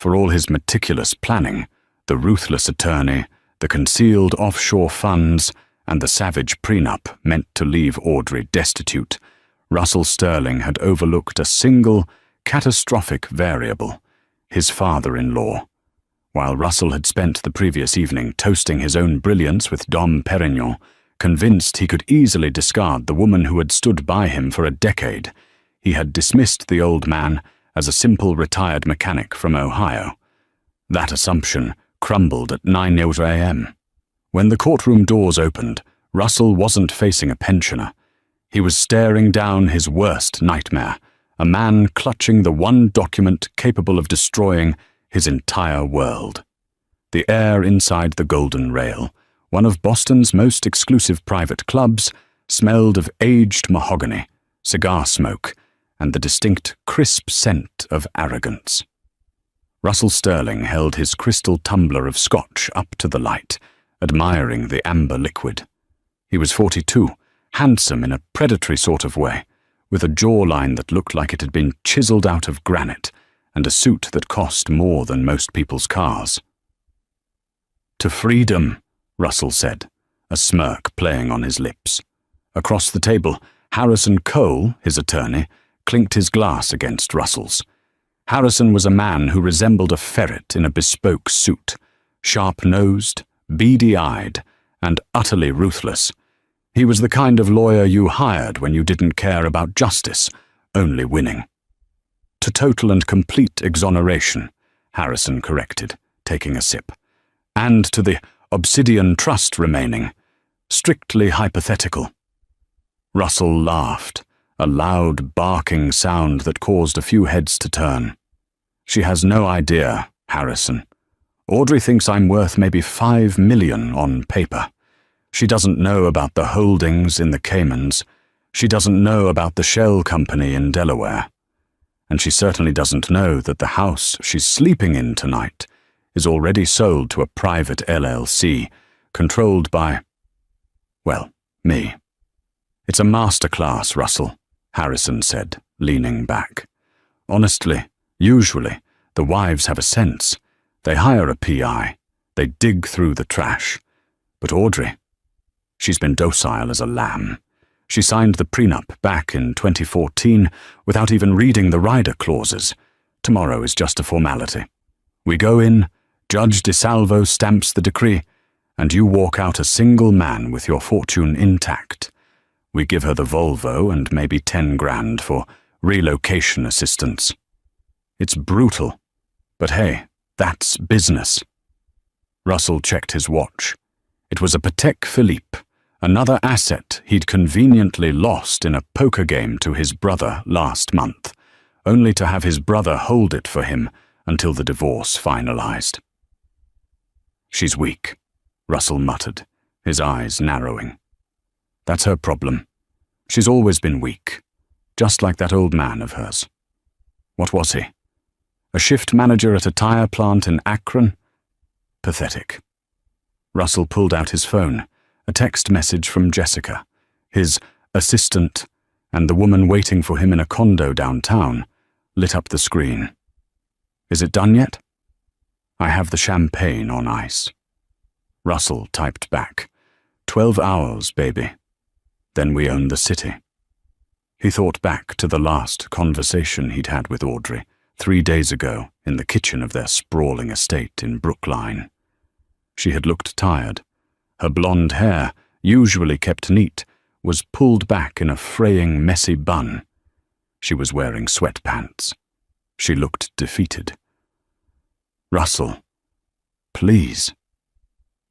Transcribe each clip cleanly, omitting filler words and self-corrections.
For all his meticulous planning, the ruthless attorney, the concealed offshore funds, and the savage prenup meant to leave Audrey destitute, Russell Sterling had overlooked a single, catastrophic variable: his father-in-law. While Russell had spent the previous evening toasting his own brilliance with Dom Perignon, convinced he could easily discard the woman who had stood by him for a decade, he had dismissed the old man as a simple retired mechanic from Ohio. That assumption crumbled at 9 a.m. When the courtroom doors opened, Russell wasn't facing a pensioner. He was staring down his worst nightmare, a man clutching the one document capable of destroying his entire world. The air inside the Golden Rail, one of Boston's most exclusive private clubs, smelled of aged mahogany, cigar smoke, and the distinct crisp scent of arrogance. Russell Sterling held his crystal tumbler of scotch up to the light, admiring the amber liquid. He was 42, handsome in a predatory sort of way, with a jawline that looked like it had been chiseled out of granite, and a suit that cost more than most people's cars. "To freedom," Russell said, a smirk playing on his lips. Across the table, Harrison Cole, his attorney, clinked his glass against Russell's. Harrison was a man who resembled a ferret in a bespoke suit, sharp-nosed, beady-eyed, and utterly ruthless. He was the kind of lawyer you hired when you didn't care about justice, only winning. "To total and complete exoneration," Harrison corrected, taking a sip. "And to the Obsidian Trust remaining. Strictly hypothetical." Russell laughed, a loud, barking sound that caused a few heads to turn. "She has no idea, Harrison. Audrey thinks I'm worth maybe $5 million on paper. She doesn't know about the holdings in the Caymans. She doesn't know about the shell company in Delaware. And she certainly doesn't know that the house she's sleeping in tonight is already sold to a private LLC, controlled by, well, me." "It's a masterclass, Russell," Harrison said, leaning back. "Honestly, usually, the wives have a sense. They hire a PI. They dig through the trash. But Audrey, she's been docile as a lamb. She signed the prenup back in 2014 without even reading the rider clauses. Tomorrow is just a formality. We go in, Judge DeSalvo stamps the decree, and you walk out a single man with your fortune intact. We give her the Volvo and maybe 10 grand for relocation assistance. It's brutal, but hey, that's business." Russell checked his watch. It was a Patek Philippe, another asset he'd conveniently lost in a poker game to his brother last month, only to have his brother hold it for him until the divorce finalized. "She's weak," Russell muttered, his eyes narrowing. "That's her problem. She's always been weak, just like that old man of hers. What was he? A shift manager at a tire plant in Akron? Pathetic." Russell pulled out his phone, a text message from Jessica, his assistant, and the woman waiting for him in a condo downtown, lit up the screen. "Is it done yet?" "I have the champagne on ice." Russell typed back, 12 hours, baby. Then we own the city." He thought back to the last conversation he'd had with Audrey 3 days ago in the kitchen of their sprawling estate in Brookline. She had looked tired. Her blonde hair, usually kept neat, was pulled back in a fraying, messy bun. She was wearing sweatpants. She looked defeated. "Russell, please,"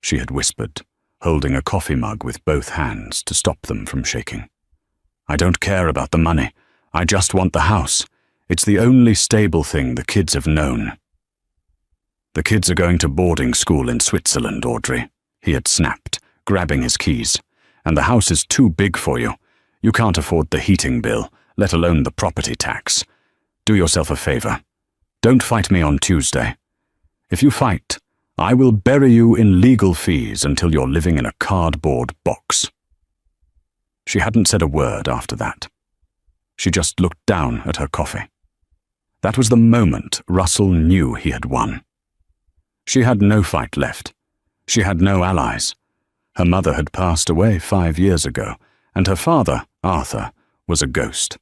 she had whispered, holding a coffee mug with both hands to stop them from shaking. "I don't care about the money. I just want the house. It's the only stable thing the kids have known." "The kids are going to boarding school in Switzerland, Audrey," he had snapped, grabbing his keys. "And the house is too big for you. You can't afford the heating bill, let alone the property tax. Do yourself a favor. Don't fight me on Tuesday. If you fight, I will bury you in legal fees until you're living in a cardboard box." She hadn't said a word after that. She just looked down at her coffee. That was the moment Russell knew he had won. She had no fight left. She had no allies. Her mother had passed away 5 years ago, and her father, Arthur, was a ghost.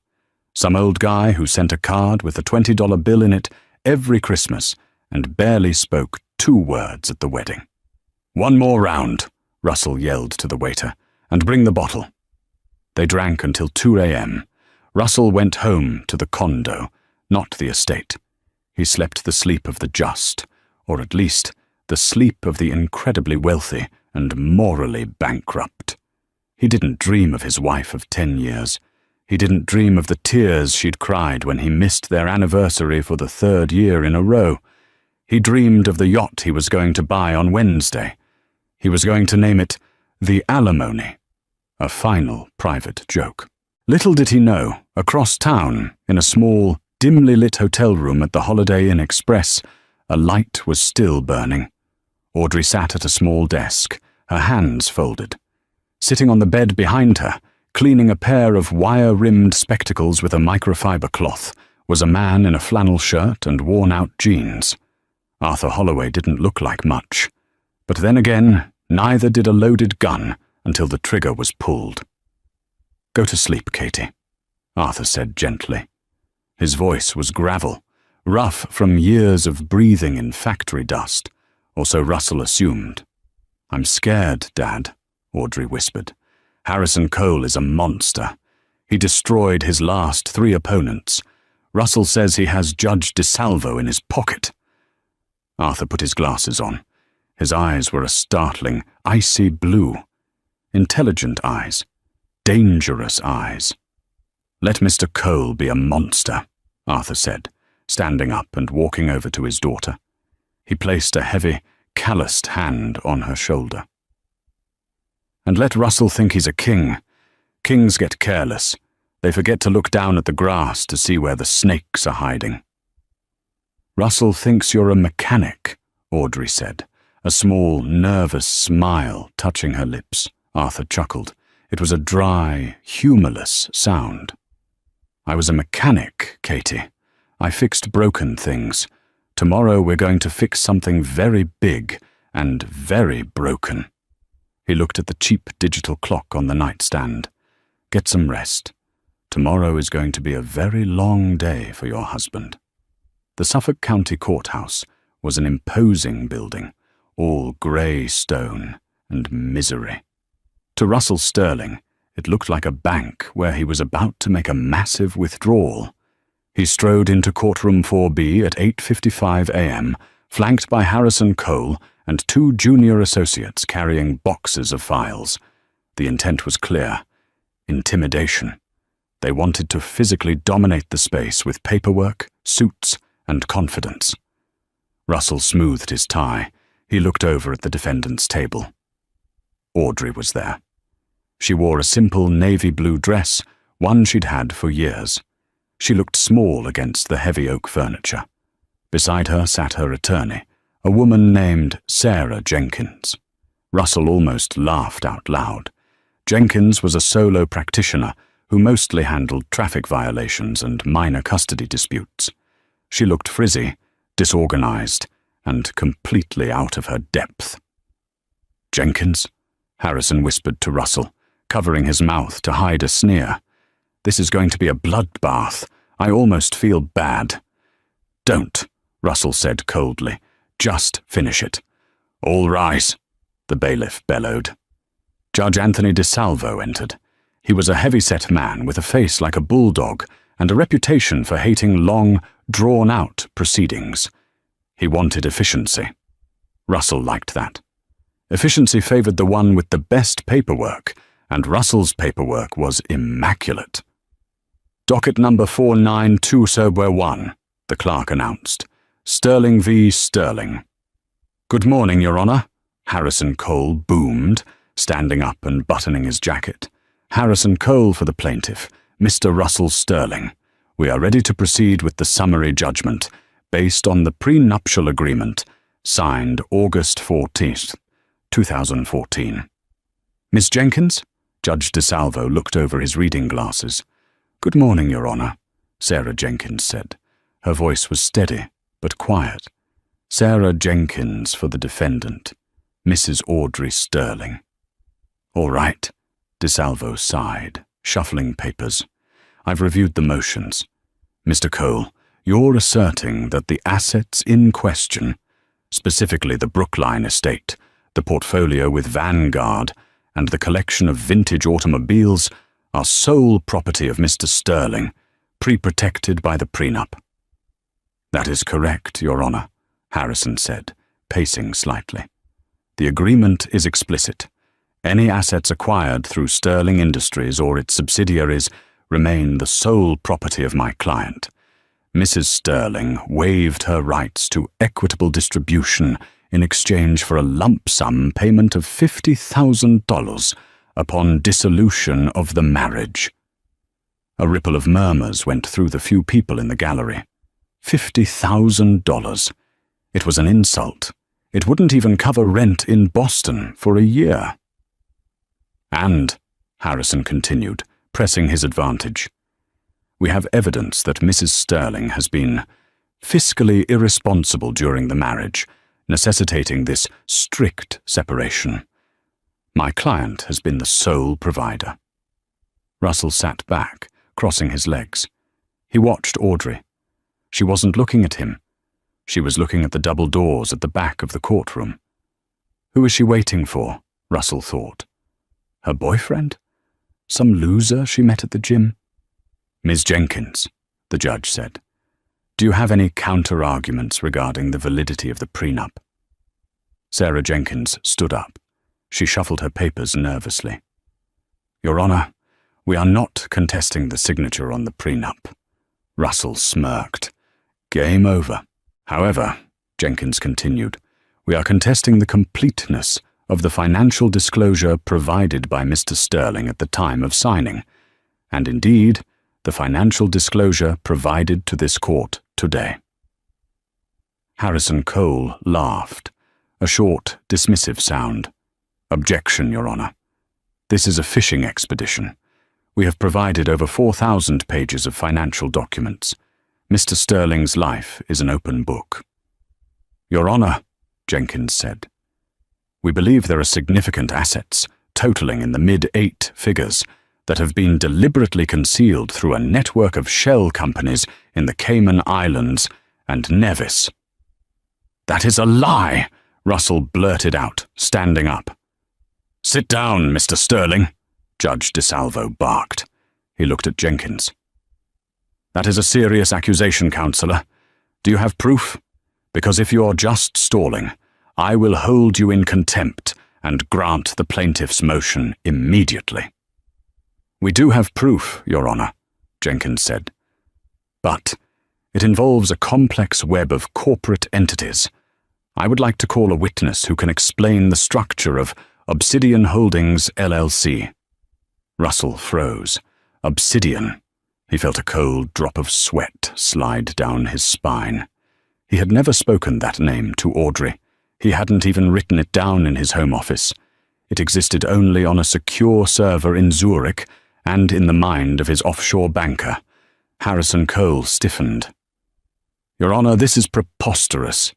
Some old guy who sent a card with a $20 bill in it every Christmas and barely spoke 2 words at the wedding. "One more round," Russell yelled to the waiter, "and bring the bottle." They drank until 2 a.m. Russell went home to the condo, not the estate. He slept the sleep of the just, or at least the sleep of the incredibly wealthy and morally bankrupt. He didn't dream of his wife of 10 years. He didn't dream of the tears she'd cried when he missed their anniversary for the 3rd year in a row. He dreamed of the yacht he was going to buy on Wednesday. He was going to name it the Alimony, a final private joke. Little did he know, across town, in a small, dimly lit hotel room at the Holiday Inn Express, a light was still burning. Audrey sat at a small desk, her hands folded. Sitting on the bed behind her, cleaning a pair of wire-rimmed spectacles with a microfiber cloth, was a man in a flannel shirt and worn-out jeans. Arthur Holloway didn't look like much. But then again, neither did a loaded gun until the trigger was pulled. "Go to sleep, Katie," Arthur said gently. His voice was gravel, rough from years of breathing in factory dust, or so Russell assumed. "I'm scared, Dad," Audrey whispered. "Harrison Cole is a monster. He destroyed his last 3 opponents. Russell says he has Judge DeSalvo in his pocket." Arthur put his glasses on. His eyes were a startling, icy blue. Intelligent eyes. Dangerous eyes. "Let Mr. Cole be a monster," Arthur said, standing up and walking over to his daughter. He placed a heavy, calloused hand on her shoulder. "And let Russell think he's a king. Kings get careless. They forget to look down at the grass to see where the snakes are hiding." "Russell thinks you're a mechanic," Audrey said, a small, nervous smile touching her lips. Arthur chuckled. It was a dry, humorless sound. "I was a mechanic, Katie. I fixed broken things. Tomorrow we're going to fix something very big and very broken." He looked at the cheap digital clock on the nightstand. "Get some rest. Tomorrow is going to be a very long day for your husband." The Suffolk County Courthouse was an imposing building, all grey stone and misery. To Russell Sterling, it looked like a bank where he was about to make a massive withdrawal. He strode into Courtroom 4B at 8:55 a.m., flanked by Harrison Cole and 2 junior associates carrying boxes of files. The intent was clear. Intimidation. They wanted to physically dominate the space with paperwork, suits, and confidence. Russell smoothed his tie. He looked over at the defendant's table. Audrey was there. She wore a simple navy blue dress, one she'd had for years. She looked small against the heavy oak furniture. Beside her sat her attorney, a woman named Sarah Jenkins. Russell almost laughed out loud. Jenkins was a solo practitioner who mostly handled traffic violations and minor custody disputes. She looked frizzy, disorganized, and completely out of her depth. "Jenkins?" Harrison whispered to Russell, covering his mouth to hide a sneer. "This is going to be a bloodbath. I almost feel bad." "Don't," Russell said coldly. "Just finish it." "All rise," the bailiff bellowed. Judge Anthony DeSalvo entered. He was a heavy-set man with a face like a bulldog and a reputation for hating long, drawn-out proceedings. He wanted efficiency. Russell liked that. Efficiency favored the one with the best paperwork, and Russell's paperwork was immaculate. "Docket number 492-1, the clerk announced. "Sterling v. Sterling." "Good morning, Your Honor," Harrison Cole boomed, standing up and buttoning his jacket. "Harrison Cole for the plaintiff, Mr. Russell Sterling. We are ready to proceed with the summary judgment, based on the prenuptial agreement, signed August 14th, 2014. "Miss Jenkins?" Judge DeSalvo looked over his reading glasses. "Good morning, Your Honor," Sarah Jenkins said. Her voice was steady, but quiet. Sarah Jenkins for the defendant, Mrs. Audrey Sterling. All right, DeSalvo sighed, shuffling papers. I've reviewed the motions. Mr. Cole, you're asserting that the assets in question, specifically the Brookline estate, the portfolio with Vanguard, and the collection of vintage automobiles, are sole property of Mr. Sterling, pre-protected by the prenup. That is correct, Your Honor, Harrison said, pacing slightly. The agreement is explicit. Any assets acquired through Sterling Industries or its subsidiaries remain the sole property of my client. Mrs. Sterling waived her rights to equitable distribution in exchange for a lump sum payment of $50,000 upon dissolution of the marriage. A ripple of murmurs went through the few people in the gallery. $50,000. It was an insult. It wouldn't even cover rent in Boston for a year. And, Harrison continued, pressing his advantage, we have evidence that Mrs. Sterling has been fiscally irresponsible during the marriage, necessitating this strict separation. My client has been the sole provider. Russell sat back, crossing his legs. He watched Audrey. She wasn't looking at him. She was looking at the double doors at the back of the courtroom. Who is she waiting for? Russell thought. Her boyfriend? Some loser she met at the gym? Ms. Jenkins, the judge said, do you have any counter-arguments regarding the validity of the prenup? Sarah Jenkins stood up. She shuffled her papers nervously. Your Honor, we are not contesting the signature on the prenup. Russell smirked. Game over. However, Jenkins continued, we are contesting the completeness of the financial disclosure provided by Mr. Sterling at the time of signing, and indeed, the financial disclosure provided to this court today. Harrison Cole laughed, a short, dismissive sound. Objection, Your Honor. This is a fishing expedition. We have provided over 4,000 pages of financial documents. Mr. Sterling's life is an open book. Your Honor, Jenkins said, we believe there are significant assets, totaling in the mid-8 figures, that have been deliberately concealed through a network of shell companies in the Cayman Islands and Nevis. That is a lie, Russell blurted out, standing up. Sit down, Mr. Sterling, Judge DeSalvo barked. He looked at Jenkins. That is a serious accusation, Counselor. Do you have proof? Because if you're just stalling, I will hold you in contempt and grant the plaintiff's motion immediately. We do have proof, Your Honor, Jenkins said. But it involves a complex web of corporate entities. I would like to call a witness who can explain the structure of Obsidian Holdings, LLC. Russell froze. Obsidian. He felt a cold drop of sweat slide down his spine. He had never spoken that name to Audrey. He hadn't even written it down in his home office. It existed only on a secure server in Zurich and in the mind of his offshore banker. Harrison Cole stiffened. Your Honor, this is preposterous.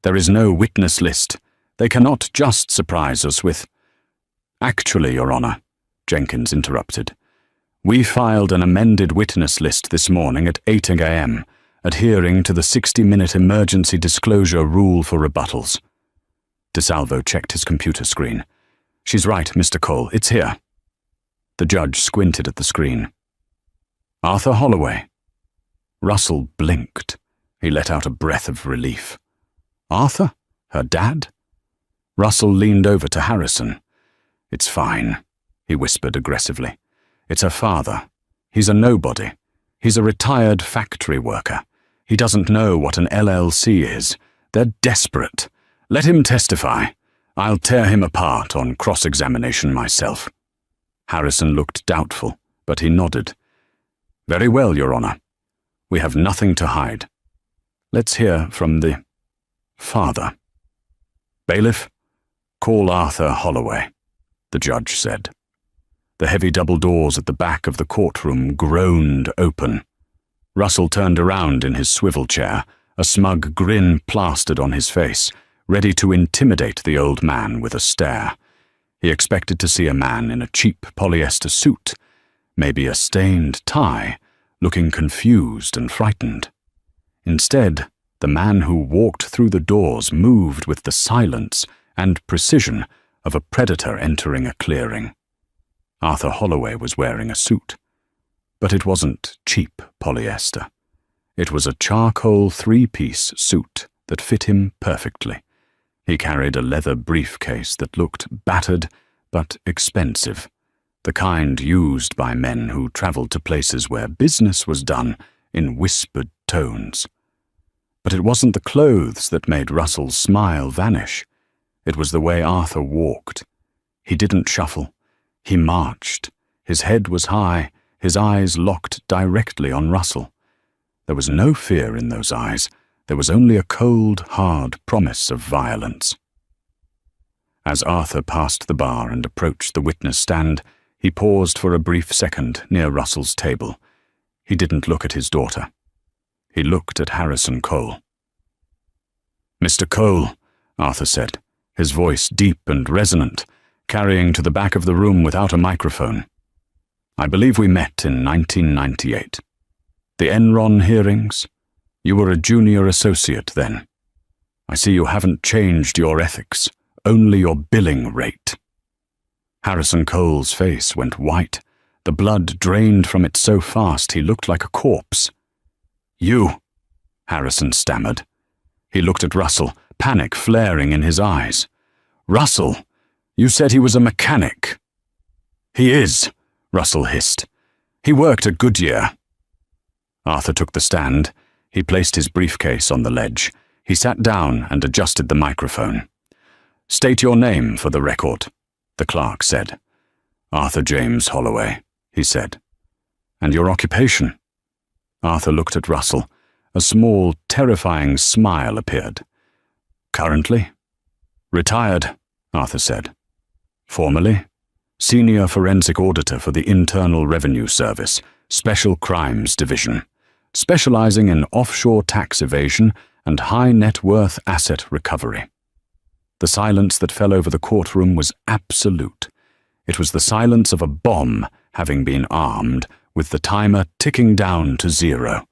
There is no witness list. They cannot just surprise us with— Actually, Your Honor, Jenkins interrupted. We filed an amended witness list this morning at 8 a.m., adhering to the 60-minute emergency disclosure rule for rebuttals. DeSalvo checked his computer screen. She's right, Mr. Cole, it's here. The judge squinted at the screen. Arthur Holloway. Russell blinked. He let out a breath of relief. Arthur? Her dad? Russell leaned over to Harrison. It's fine, he whispered aggressively. It's her father. He's a nobody. He's a retired factory worker. He doesn't know what an LLC is. They're desperate. Let him testify. I'll tear him apart on cross-examination myself. Harrison looked doubtful, but he nodded. Very well, Your Honor. We have nothing to hide. Let's hear from the father. Bailiff, call Arthur Holloway, the judge said. The heavy double doors at the back of the courtroom groaned open. Russell turned around in his swivel chair, a smug grin plastered on his face, ready to intimidate the old man with a stare. He expected to see a man in a cheap polyester suit, maybe a stained tie, looking confused and frightened. Instead, the man who walked through the doors moved with the silence and precision of a predator entering a clearing. Arthur Holloway was wearing a suit, but it wasn't cheap polyester. It was a charcoal three-piece suit that fit him perfectly. He carried a leather briefcase that looked battered but expensive, the kind used by men who traveled to places where business was done in whispered tones. But it wasn't the clothes that made Russell's smile vanish. It was the way Arthur walked. He didn't shuffle. He marched. His head was high, his eyes locked directly on Russell. There was no fear in those eyes. There was only a cold, hard promise of violence. As Arthur passed the bar and approached the witness stand, he paused for a brief second near Russell's table. He didn't look at his daughter. He looked at Harrison Cole. "Mr. Cole," Arthur said, his voice deep and resonant, carrying to the back of the room without a microphone. "I believe we met in 1998. The Enron hearings? You were a junior associate then. I see you haven't changed your ethics, only your billing rate." Harrison Cole's face went white. The blood drained from it so fast he looked like a corpse. "You," Harrison stammered. He looked at Russell, panic flaring in his eyes. "Russell, you said he was a mechanic." "He is," Russell hissed. "He worked at Goodyear." Arthur took the stand. He placed his briefcase on the ledge. He sat down and adjusted the microphone. "State your name for the record," the clerk said. "Arthur James Holloway," he said. "And your occupation?" Arthur looked at Russell. A small, terrifying smile appeared. "Currently?" "Retired," Arthur said. "Formerly?" "Senior forensic auditor for the Internal Revenue Service, Special Crimes Division, specializing in offshore tax evasion and high net worth asset recovery." The silence that fell over the courtroom was absolute. It was the silence of a bomb having been armed, with the timer ticking down to 0.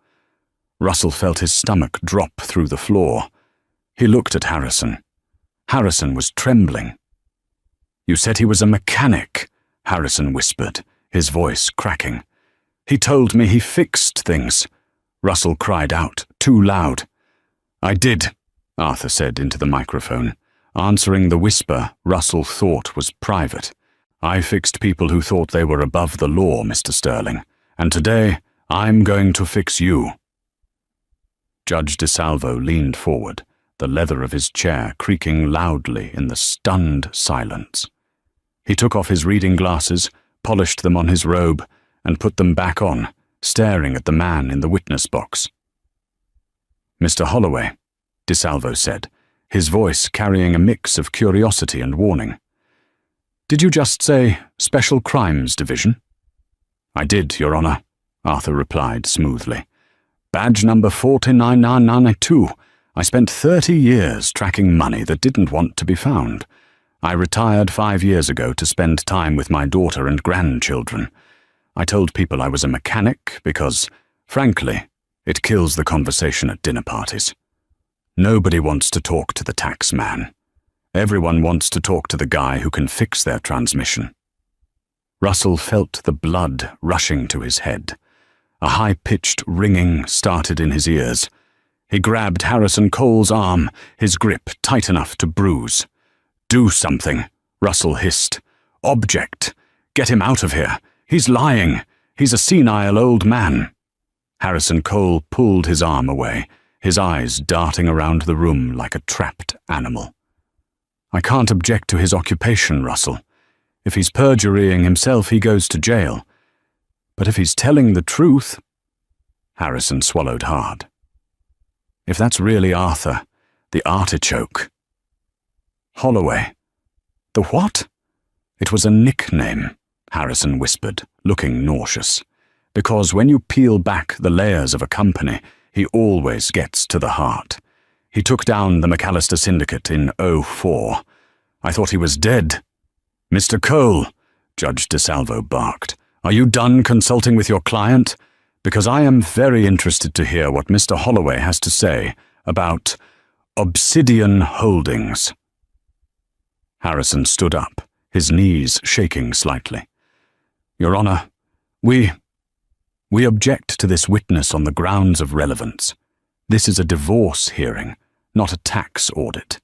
Russell felt his stomach drop through the floor. He looked at Harrison. Harrison was trembling. "You said he was a mechanic," Harrison whispered, his voice cracking. "He told me he fixed things." Russell cried out, too loud. "I did," Arthur said into the microphone, answering the whisper Russell thought was private. "I fixed people who thought they were above the law, Mr. Sterling, and today I'm going to fix you." Judge DeSalvo leaned forward, the leather of his chair creaking loudly in the stunned silence. He took off his reading glasses, polished them on his robe, and put them back on, staring at the man in the witness box. "Mr. Holloway," DeSalvo said, his voice carrying a mix of curiosity and warning. "Did you just say Special Crimes Division?" "I did, Your Honor," Arthur replied smoothly. "Badge number 49992. I spent 30 years tracking money that didn't want to be found. I retired 5 years ago to spend time with my daughter and grandchildren. I told people I was a mechanic because, frankly, it kills the conversation at dinner parties. Nobody wants to talk to the tax man. Everyone wants to talk to the guy who can fix their transmission." Russell felt the blood rushing to his head. A high-pitched ringing started in his ears. He grabbed Harrison Cole's arm, his grip tight enough to bruise. "Do something," Russell hissed. "Object. Get him out of here. He's lying. He's a senile old man." Harrison Cole pulled his arm away, his eyes darting around the room like a trapped animal. "I can't object to his occupation, Russell. If he's perjurying himself, he goes to jail. But if he's telling the truth—" Harrison swallowed hard. "If that's really Arthur, the artichoke." "Holloway. The what?" "It was a nickname," Harrison whispered, looking nauseous. because when you peel back the layers of a company, he always gets to the heart. He took down the McAllister Syndicate in '04. I thought he was dead. "Mr. Cole," Judge DeSalvo barked, "are you done consulting with your client? Because I am very interested to hear what Mr. Holloway has to say about Obsidian Holdings." Harrison stood up, his knees shaking slightly. "Your Honor, we object to this witness on the grounds of relevance. This is a divorce hearing, not a tax audit.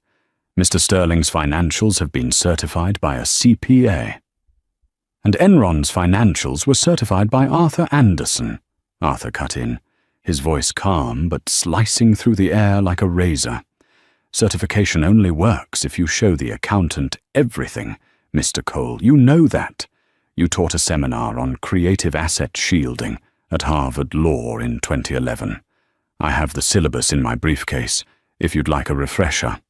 Mr. Sterling's financials have been certified by a CPA." "And Enron's financials were certified by Arthur Anderson," Arthur cut in, his voice calm but slicing through the air like a razor. "Certification only works if you show the accountant everything, Mr. Cole. You know that. You taught a seminar on creative asset shielding at Harvard Law in 2011. I have the syllabus in my briefcase, if you'd like a refresher."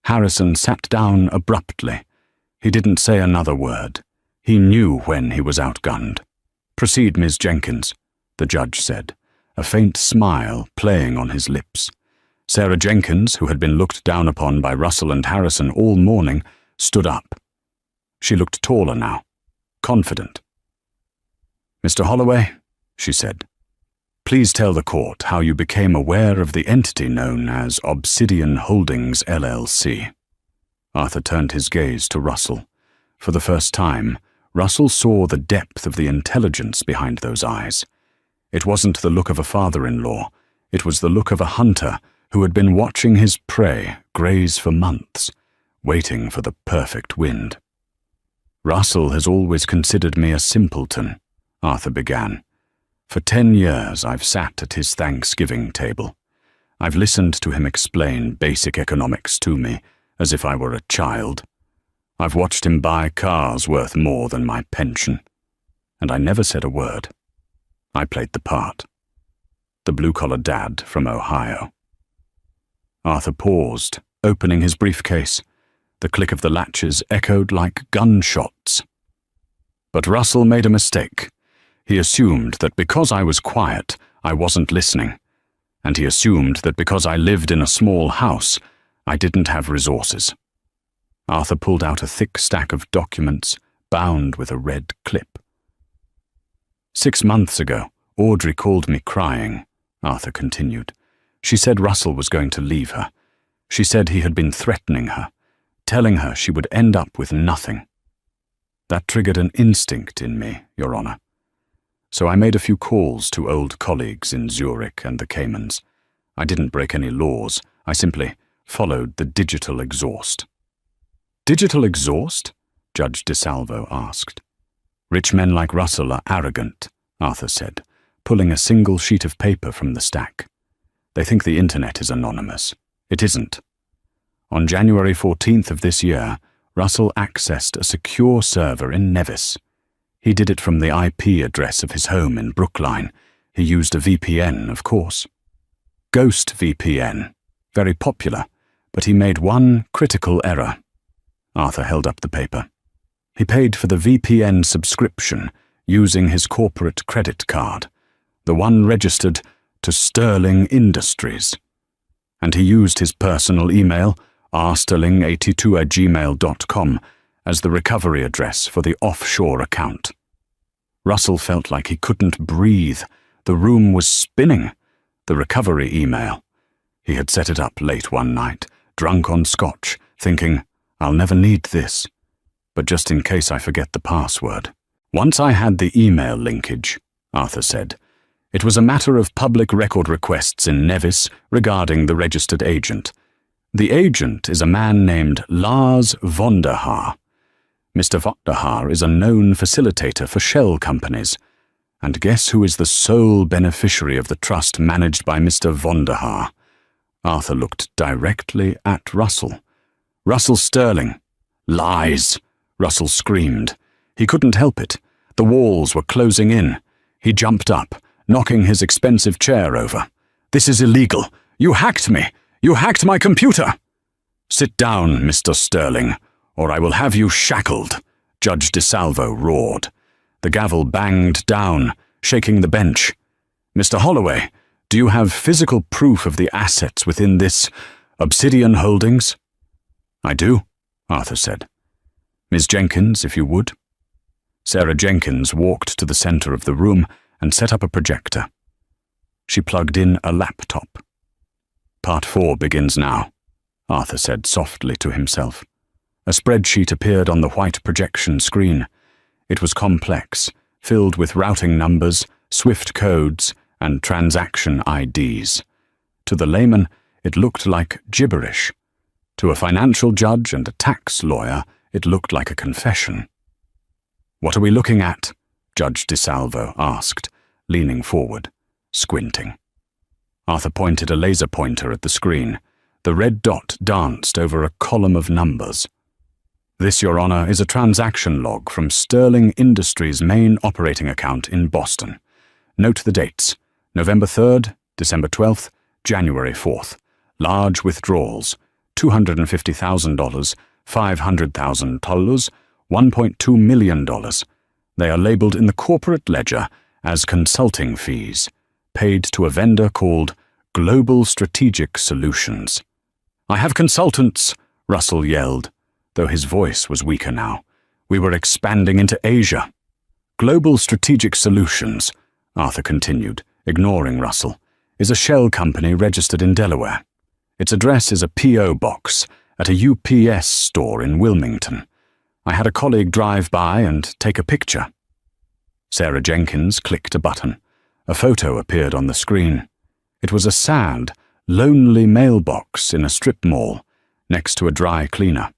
Harrison sat down abruptly. He didn't say another word. He knew when he was outgunned. "Proceed, Ms. Jenkins," the judge said, a faint smile playing on his lips. Sarah Jenkins, who had been looked down upon by Russell and Harrison all morning, stood up. She looked taller now, confident. "Mr. Holloway," she said, "please tell the court how you became aware of the entity known as Obsidian Holdings, LLC. Arthur turned his gaze to Russell. For the first time, Russell saw the depth of the intelligence behind those eyes. It wasn't the look of a father-in-law. It was the look of a hunter who had been watching his prey graze for months, waiting for the perfect wind. "Russell has always considered me a simpleton," Arthur began. "For 10 years I've sat at his Thanksgiving table. I've listened to him explain basic economics to me as if I were a child. I've watched him buy cars worth more than my pension. And I never said a word. I played the part. The blue-collar dad from Ohio." Arthur paused, opening his briefcase. The click of the latches echoed like gunshots. "But Russell made a mistake. He assumed that because I was quiet, I wasn't listening. And he assumed that because I lived in a small house, I didn't have resources." Arthur pulled out a thick stack of documents, bound with a red clip. "6 months ago, Audrey called me crying," Arthur continued. "She said Russell was going to leave her. She said he had been threatening her, telling her she would end up with nothing. That triggered an instinct in me, Your Honor. So I made a few calls to old colleagues in Zurich and the Caymans. I didn't break any laws. I simply followed the digital exhaust." "Digital exhaust?" Judge DeSalvo asked. "Rich men like Russell are arrogant," Arthur said, pulling a single sheet of paper from the stack. "They think the internet is anonymous. It isn't. On January 14th of this year, Russell accessed a secure server in Nevis. He did it from the IP address of his home in Brookline. He used a VPN, of course. Ghost VPN. Very popular, but he made one critical error." Arthur held up the paper. "He paid for the VPN subscription using his corporate credit card, the one registered to Sterling Industries. And he used his personal email, rsterling82@gmail.com, as the recovery address for the offshore account. Russell felt like he couldn't breathe. The room was spinning. The recovery email. He had set it up late one night, drunk on scotch, thinking, I'll never need this. But just in case I forget the password. Once I had the email linkage, Arthur said. It was a matter of public record requests in Nevis regarding the registered agent. The agent is a man named Lars Vonderhaar. Mr. Vonderhaar is a known facilitator for shell companies. And guess who is the sole beneficiary of the trust managed by Mr. Vonderhaar? Arthur looked directly at Russell. Russell Sterling. Lies, Russell screamed. He couldn't help it. The walls were closing in. He jumped up, knocking his expensive chair over. This is illegal. You hacked me. You hacked my computer. Sit down, Mr. Sterling, or I will have you shackled, Judge DeSalvo roared. The gavel banged down, shaking the bench. "Mr. Holloway, do you have physical proof of the assets within this Obsidian Holdings?" "I do," Arthur said. "Ms. Jenkins, if you would." Sarah Jenkins walked to the center of the room and set up a projector. She plugged in a laptop. "Part 4 begins now," Arthur said softly to himself. A spreadsheet appeared on the white projection screen. It was complex, filled with routing numbers, swift codes, and transaction IDs. To the layman, it looked like gibberish. To a financial judge and a tax lawyer, it looked like a confession. "What are we looking at?" Judge DeSalvo asked, leaning forward, squinting. Arthur pointed a laser pointer at the screen. The red dot danced over a column of numbers. "This, Your Honor, is a transaction log from Sterling Industries' main operating account in Boston. Note the dates: November 3rd, December 12th, January 4th. Large withdrawals: $250,000, $500,000, $1.2 million. They are labeled in the corporate ledger as consulting fees, paid to a vendor called Global Strategic Solutions." "I have consultants," Russell yelled, though his voice was weaker now. "We were expanding into Asia." "Global Strategic Solutions," Arthur continued, ignoring Russell, "is a shell company registered in Delaware. Its address is a P.O. box at a UPS store in Wilmington. I had a colleague drive by and take a picture." Sarah Jenkins clicked a button. A photo appeared on the screen. It was a sad, lonely mailbox in a strip mall, next to a dry cleaner.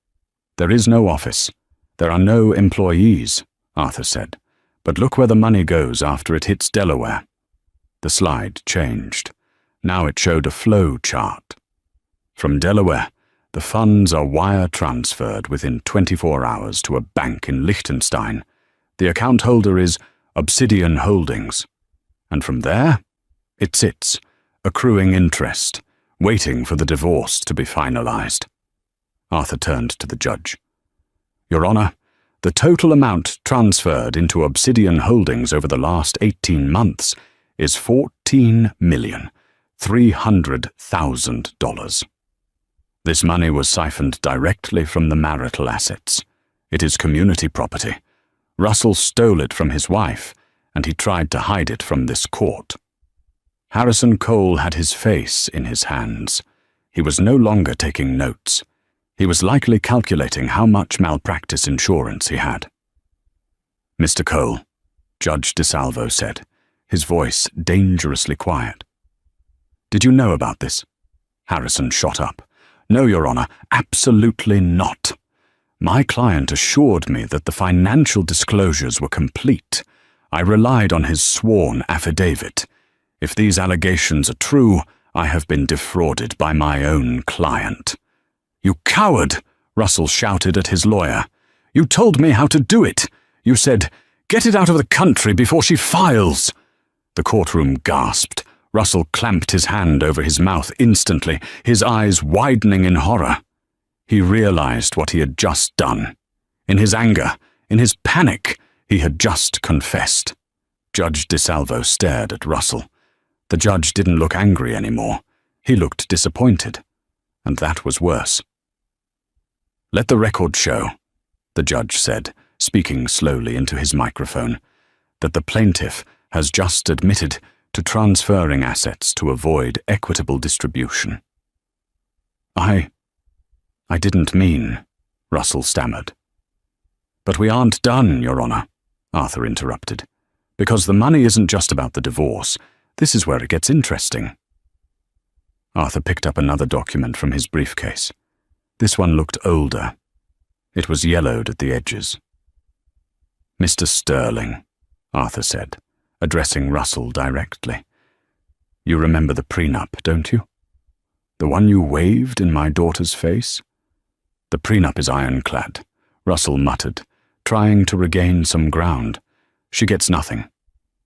"There is no office. There are no employees," Arthur said. "But look where the money goes after it hits Delaware." The slide changed. Now it showed a flow chart. From Delaware, the funds are wire transferred within 24 hours to a bank in Liechtenstein. The account holder is Obsidian Holdings. And from there, it sits, accruing interest, waiting for the divorce to be finalized. Arthur turned to the judge. "Your Honor, the total amount transferred into Obsidian Holdings over the last 18 months is $14,300,000. This money was siphoned directly from the marital assets. It is community property. Russell stole it from his wife, and he tried to hide it from this court." Harrison Cole had his face in his hands. He was no longer taking notes. He was likely calculating how much malpractice insurance he had. "Mr. Cole," Judge DeSalvo said, his voice dangerously quiet. "Did you know about this?" Harrison shot up. "No, Your Honor, absolutely not. My client assured me that the financial disclosures were complete. I relied on his sworn affidavit. If these allegations are true, I have been defrauded by my own client." "You coward!" Russell shouted at his lawyer. "You told me how to do it. You said, 'Get it out of the country before she files.'" The courtroom gasped. Russell clamped his hand over his mouth instantly, his eyes widening in horror. He realized what he had just done. In his anger, in his panic, he had just confessed. Judge DeSalvo stared at Russell. The judge didn't look angry anymore. He looked disappointed. And that was worse. "Let the record show," the judge said, speaking slowly into his microphone, "that the plaintiff has just admitted to transferring assets to avoid equitable distribution." I didn't mean," Russell stammered. "But we aren't done, Your Honor," Arthur interrupted, "because the money isn't just about the divorce. This is where it gets interesting." Arthur picked up another document from his briefcase. This one looked older. It was yellowed at the edges. "Mr. Sterling," Arthur said, addressing Russell directly. "You remember the prenup, don't you? The one you waved in my daughter's face?" "The prenup is ironclad," Russell muttered, trying to regain some ground. "She gets nothing."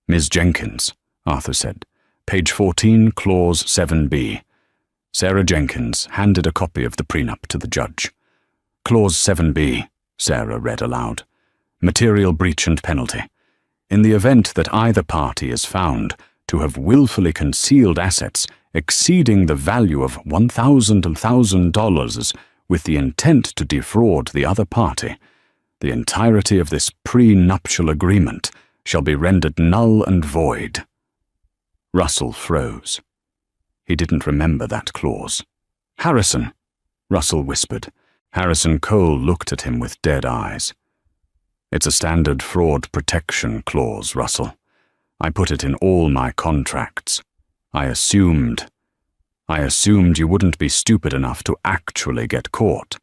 "Ms. Jenkins," Arthur said, "page 14, clause 7b. Sarah Jenkins handed a copy of the prenup to the judge. "Clause 7b, Sarah read aloud. "Material breach and penalty. In the event that either party is found to have willfully concealed assets exceeding the value of $1,000 with the intent to defraud the other party, the entirety of this prenuptial agreement shall be rendered null and void. Russell froze. He didn't remember that clause. "Harrison," Russell whispered. Harrison Cole looked at him with dead eyes. "It's a standard fraud protection clause, Russell. I put it in all my contracts. I assumed you wouldn't be stupid enough to actually get caught."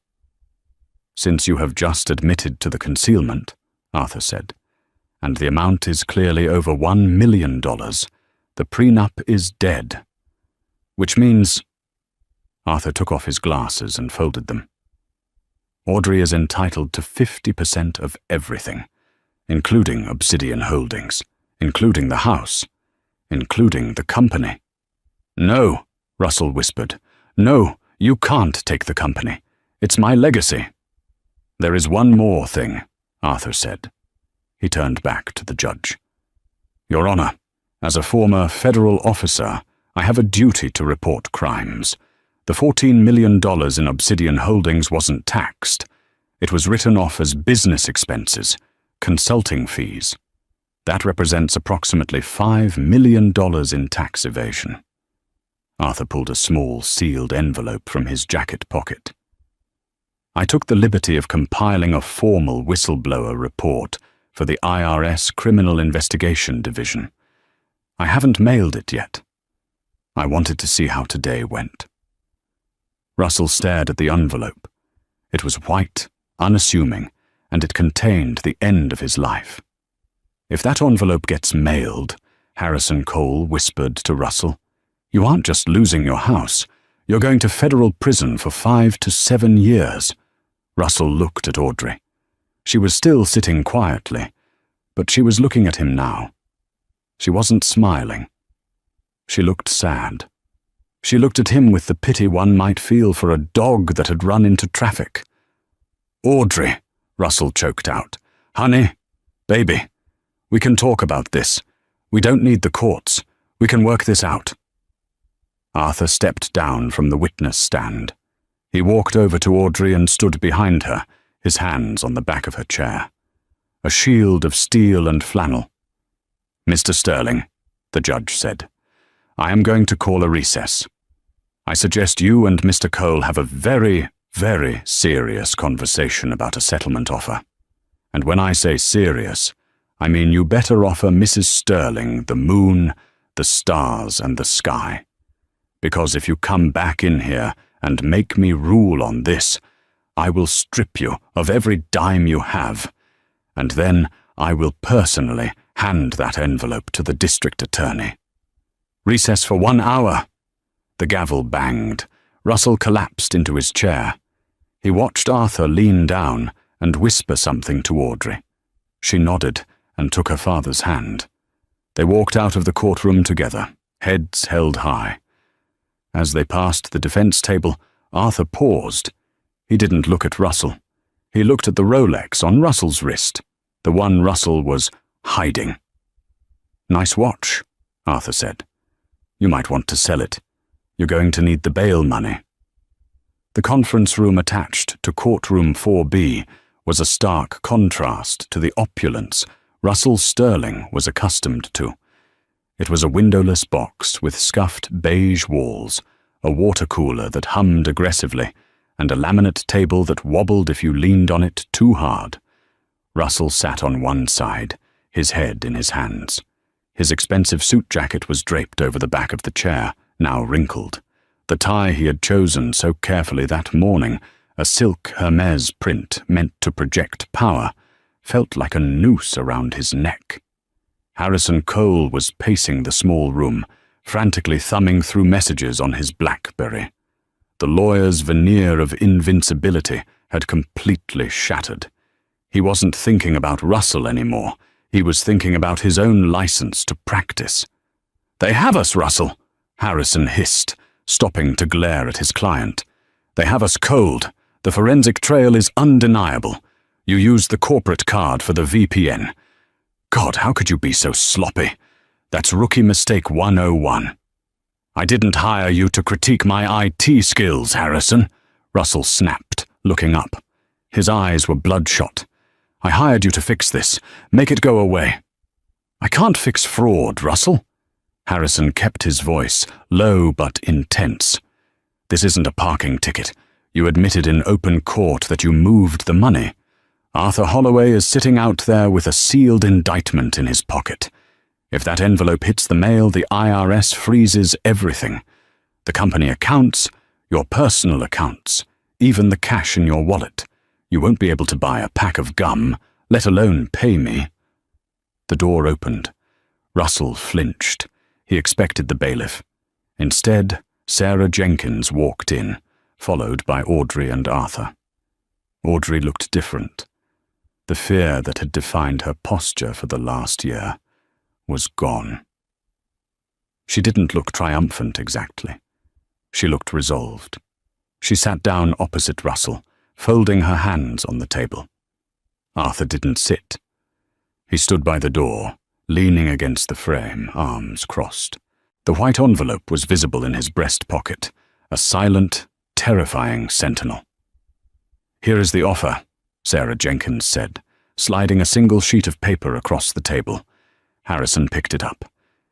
"Since you have just admitted to the concealment," Arthur said, "and the amount is clearly over $1 million, the prenup is dead. Which means—" Arthur took off his glasses and folded them. "Audrey is entitled to 50% of everything, including Obsidian Holdings, including the house, including the company." "No," Russell whispered. "No, you can't take the company. It's my legacy." "There is one more thing," Arthur said. He turned back to the judge. "Your Honor, as a former federal officer, I have a duty to report crimes. The $14 million in Obsidian Holdings wasn't taxed. It was written off as business expenses, consulting fees. That represents approximately $5 million in tax evasion." Arthur pulled a small, sealed envelope from his jacket pocket. "I took the liberty of compiling a formal whistleblower report for the IRS Criminal Investigation Division. I haven't mailed it yet. I wanted to see how today went." Russell stared at the envelope. It was white, unassuming, and it contained the end of his life. "If that envelope gets mailed," Harrison Cole whispered to Russell, "you aren't just losing your house. You're going to federal prison for 5 to 7 years. Russell looked at Audrey. She was still sitting quietly, but she was looking at him now. She wasn't smiling. She looked sad. She looked at him with the pity one might feel for a dog that had run into traffic. "Audrey," Russell choked out. "Honey, baby, we can talk about this. We don't need the courts. We can work this out." Arthur stepped down from the witness stand. He walked over to Audrey and stood behind her, his hands on the back of her chair. A shield of steel and flannel. "Mr. Sterling," the judge said, "I am going to call a recess. I suggest you and Mr. Cole have a very, very serious conversation about a settlement offer. And when I say serious, I mean you better offer Mrs. Sterling the moon, the stars, and the sky. Because if you come back in here and make me rule on this, I will strip you of every dime you have, and then I will personally hand that envelope to the district attorney. Recess for 1 hour." The gavel banged. Russell collapsed into his chair. He watched Arthur lean down and whisper something to Audrey. She nodded and took her father's hand. They walked out of the courtroom together, heads held high. As they passed the defense table, Arthur paused. He didn't look at Russell. He looked at the Rolex on Russell's wrist, the one Russell was hiding. "Nice watch," Arthur said. "You might want to sell it. You're going to need the bail money." The conference room attached to Courtroom 4B was a stark contrast to the opulence Russell Sterling was accustomed to. It was a windowless box with scuffed beige walls, a water cooler that hummed aggressively, and a laminate table that wobbled if you leaned on it too hard. Russell sat on one side, his head in his hands. His expensive suit jacket was draped over the back of the chair, now wrinkled. The tie he had chosen so carefully that morning, a silk Hermes print meant to project power, felt like a noose around his neck. Harrison Cole was pacing the small room, frantically thumbing through messages on his BlackBerry. The lawyer's veneer of invincibility had completely shattered. He wasn't thinking about Russell anymore. He was thinking about his own license to practice. "They have us, Russell," Harrison hissed, stopping to glare at his client. "They have us cold. The forensic trail is undeniable. You used the corporate card for the VPN. God, how could you be so sloppy? That's rookie mistake 101. I didn't hire you to critique my IT skills, Harrison, Russell snapped, looking up. His eyes were bloodshot. I hired you to fix this. Make it go away. I can't fix fraud, Russell. Harrison kept his voice, low but intense. This isn't a parking ticket. You admitted in open court that you moved the money. Arthur Holloway is sitting out there with a sealed indictment in his pocket. If that envelope hits the mail, the IRS freezes everything. The company accounts, your personal accounts, even the cash in your wallet. You won't be able to buy a pack of gum, let alone pay me. The door opened. Russell flinched. He expected the bailiff. Instead, Sarah Jenkins walked in, followed by Audrey and Arthur. Audrey looked different. The fear that had defined her posture for the last year was gone. She didn't look triumphant exactly. She looked resolved. She sat down opposite Russell, folding her hands on the table. Arthur didn't sit. He stood by the door, leaning against the frame, arms crossed. The white envelope was visible in his breast pocket, a silent, terrifying sentinel. Here is the offer, Sarah Jenkins said, sliding a single sheet of paper across the table. Harrison picked it up.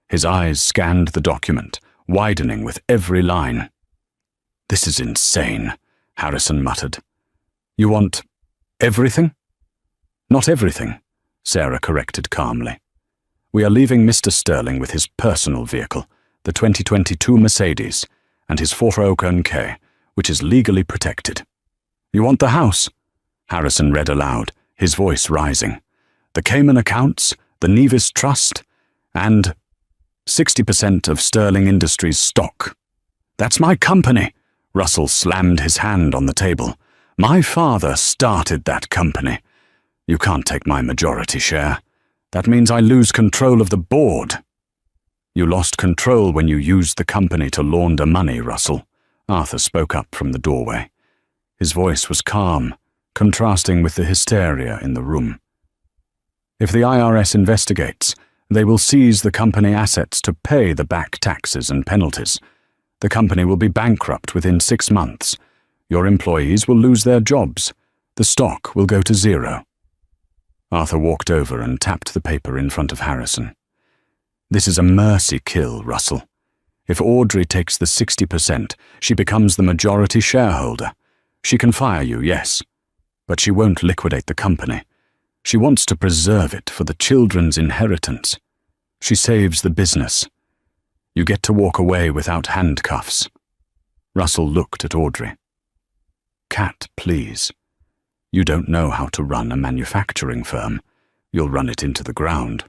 His eyes scanned the document, widening with every line. This is insane, Harrison muttered. You want everything? Not everything, Sarah corrected calmly. We are leaving Mr. Sterling with his personal vehicle, the 2022 Mercedes, and his 401k, which is legally protected. You want the house? Harrison read aloud, his voice rising. The Cayman accounts, the Nevis Trust, and 60% of Sterling Industries stock. That's my company. Russell slammed his hand on the table. My father started that company. You can't take my majority share. That means I lose control of the board. You lost control when you used the company to launder money, Russell. Arthur spoke up from the doorway. His voice was calm, contrasting with the hysteria in the room. If the IRS investigates, they will seize the company assets to pay the back taxes and penalties. The company will be bankrupt within 6 months. Your employees will lose their jobs. The stock will go to zero. Arthur walked over and tapped the paper in front of Harrison. This is a mercy kill, Russell. If Audrey takes the 60%, she becomes the majority shareholder. She can fire you, yes, but she won't liquidate the company. She wants to preserve it for the children's inheritance. She saves the business. You get to walk away without handcuffs. Russell looked at Audrey. Kat, please. You don't know how to run a manufacturing firm. You'll run it into the ground.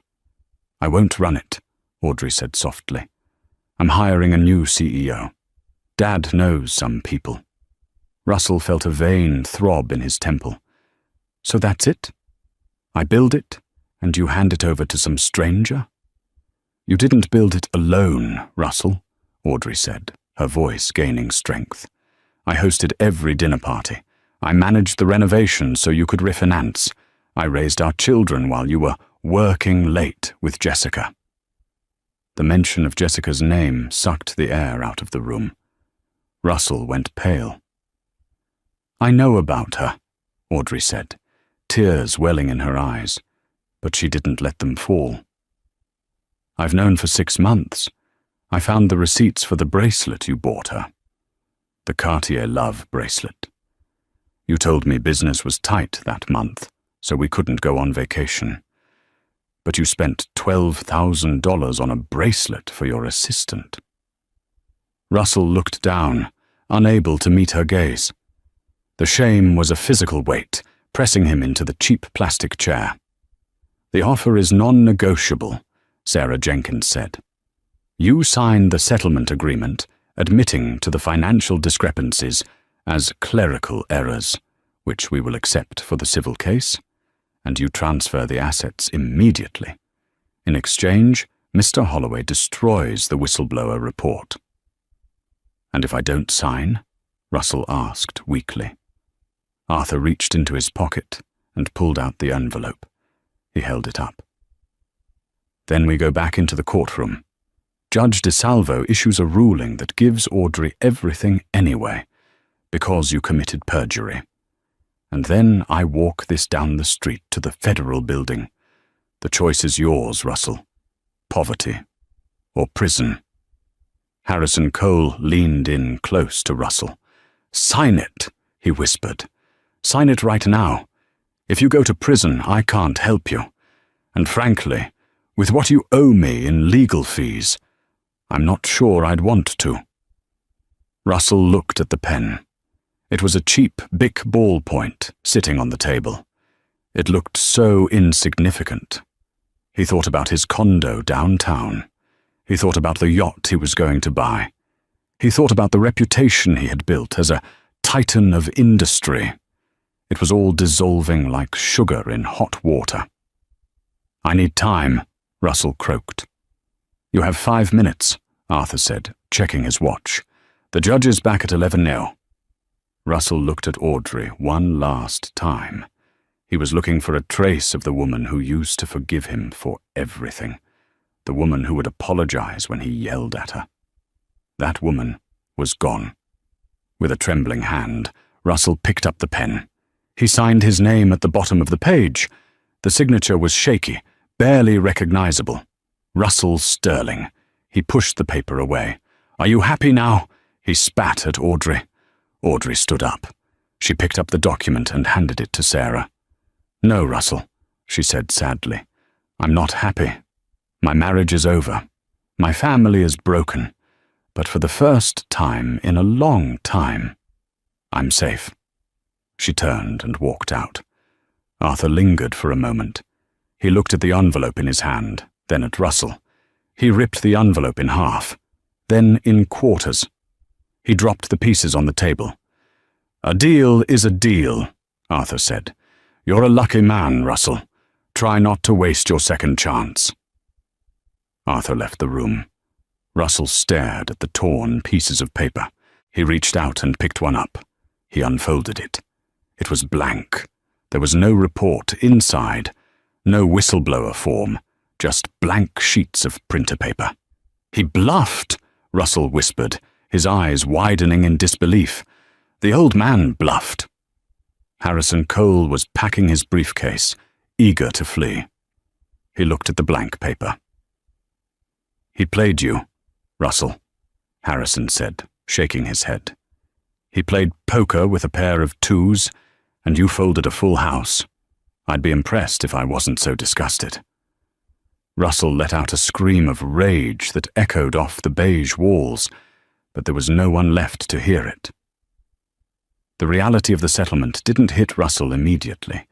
I won't run it, Audrey said softly. I'm hiring a new CEO. Dad knows some people. Russell felt a vain throb in his temple. So that's it? I build it, and you hand it over to some stranger? You didn't build it alone, Russell, Audrey said, her voice gaining strength. I hosted every dinner party. I managed the renovation so you could refinance. I raised our children while you were working late with Jessica. The mention of Jessica's name sucked the air out of the room. Russell went pale. I know about her, Audrey said, tears welling in her eyes, but she didn't let them fall. I've known for 6 months. I found the receipts for the bracelet you bought her. The Cartier Love bracelet. You told me business was tight that month, so we couldn't go on vacation. But you spent $12,000 on a bracelet for your assistant. Russell looked down, unable to meet her gaze. The shame was a physical weight, pressing him into the cheap plastic chair. The offer is non-negotiable, Sarah Jenkins said. You signed the settlement agreement, admitting to the financial discrepancies as clerical errors, which we will accept for the civil case, and you transfer the assets immediately. In exchange, Mr. Holloway destroys the whistleblower report. And if I don't sign? Russell asked weakly. Arthur reached into his pocket and pulled out the envelope. He held it up. Then we go back into the courtroom. Judge DeSalvo issues a ruling that gives Audrey everything anyway, because you committed perjury. And then I walk this down the street to the federal building. The choice is yours, Russell. Poverty or prison. Harrison Cole leaned in close to Russell. "Sign it," he whispered. "Sign it right now. If you go to prison, I can't help you. And frankly, with what you owe me in legal fees, I'm not sure I'd want to." Russell looked at the pen. It was a cheap Bic ballpoint sitting on the table. It looked so insignificant. He thought about his condo downtown. He thought about the yacht he was going to buy. He thought about the reputation he had built as a titan of industry. It was all dissolving like sugar in hot water. "I need time," Russell croaked. "You have 5 minutes," Arthur said, checking his watch. "The judge is back at 11 now. Russell looked at Audrey one last time. He was looking for a trace of the woman who used to forgive him for everything. The woman who would apologize when he yelled at her. That woman was gone. With a trembling hand, Russell picked up the pen. He signed his name at the bottom of the page. The signature was shaky, barely recognizable. Russell Sterling. He pushed the paper away. "Are you happy now?" He spat at Audrey. Audrey stood up. She picked up the document and handed it to Sarah. "No, Russell," she said sadly. "I'm not happy. My marriage is over. My family is broken. But for the first time in a long time, I'm safe." She turned and walked out. Arthur lingered for a moment. He looked at the envelope in his hand, then at Russell. He ripped the envelope in half, then in quarters. He dropped the pieces on the table. "A deal is a deal," Arthur said. "You're a lucky man, Russell. Try not to waste your second chance." Arthur left the room. Russell stared at the torn pieces of paper. He reached out and picked one up. He unfolded it. It was blank. There was no report inside, no whistleblower form, just blank sheets of printer paper. "He bluffed," Russell whispered, his eyes widening in disbelief. "The old man bluffed." Harrison Cole was packing his briefcase, eager to flee. He looked at the blank paper. "He played you, Russell," Harrison said, shaking his head. "He played poker with a pair of twos, and you folded a full house. I'd be impressed if I wasn't so disgusted." Russell let out a scream of rage that echoed off the beige walls, but there was no one left to hear it. The reality of the settlement didn't hit Russell immediately.